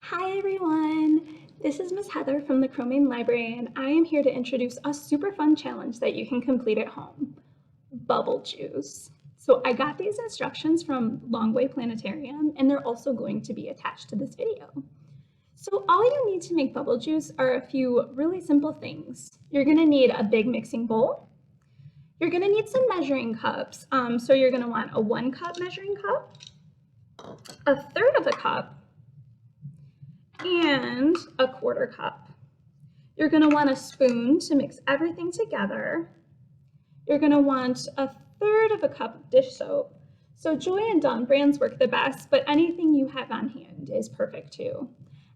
Hi everyone! This is Miss Heather from the Cromaine Library, and I am here to introduce a super fun challenge that you can complete at home, bubble juice. So I got these instructions from Longway Planetarium, and they're also going to be attached to this video. So all you need to make bubble juice are a few really simple things. You're gonna need a big mixing bowl. You're gonna need some measuring cups. So you're gonna want a 1 cup measuring cup, a third of a cup, and a 1/4 cup. You're going to want a spoon to mix everything together. You're going to want a third of a cup of dish soap. So Joy and Dawn brands work the best, but anything you have on hand is perfect too.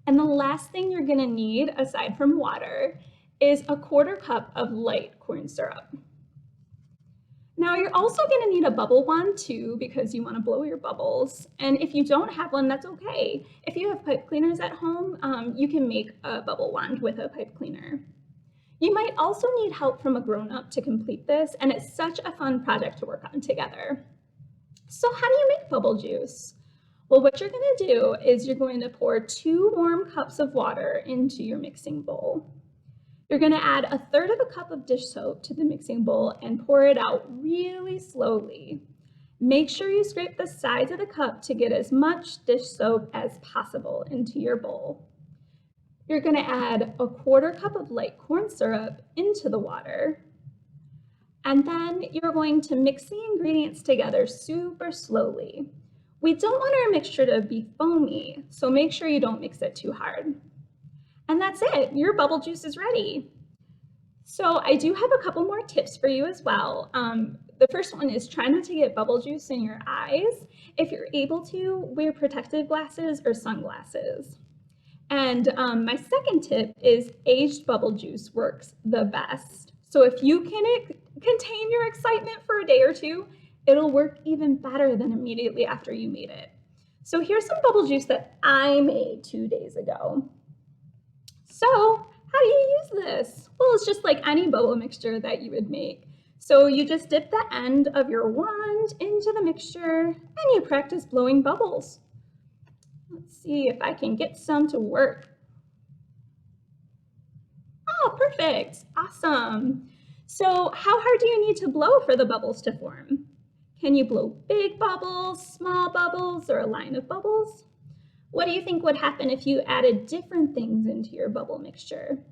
And the last thing you're going to need, aside from water, is a 1/4 cup of light corn syrup. Now you're also going to need a bubble wand too, because you want to blow your bubbles. And if you don't have one, that's okay. If you have pipe cleaners at home, you can make a bubble wand with a pipe cleaner. You might also need help from a grown-up to complete this, and it's such a fun project to work on together. So how do you make bubble juice? Well, what you're going to do is you're going to pour 2 warm cups of water into your mixing bowl. You're going to add a third of a cup of dish soap to the mixing bowl and pour it out really slowly. Make sure you scrape the sides of the cup to get as much dish soap as possible into your bowl. You're going to add a 1/4 cup of light corn syrup into the water. And then you're going to mix the ingredients together super slowly. We don't want our mixture to be foamy, so make sure you don't mix it too hard. And that's it, your bubble juice is ready. So I do have a couple more tips for you as well. The first one is try not to get bubble juice in your eyes. If you're able to, wear protective glasses or sunglasses. And my second tip is aged bubble juice works the best. So if you can contain your excitement for a day or two, it'll work even better than immediately after you made it. So here's some bubble juice that I made 2 days ago. So how do you use this? Well, it's just like any bubble mixture that you would make. So you just dip the end of your wand into the mixture and you practice blowing bubbles. Let's see if I can get some to work. Oh, perfect. Awesome. So how hard do you need to blow for the bubbles to form? Can you blow big bubbles, small bubbles, or a line of bubbles? What do you think would happen if you added different things into your bubble mixture?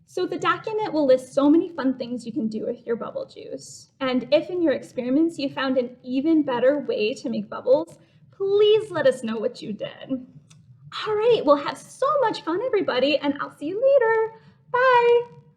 So the document will list so many fun things you can do with your bubble juice. And if in your experiments you found an even better way to make bubbles, please let us know what you did. All right, well, have so much fun, everybody, and I'll see you later. Bye.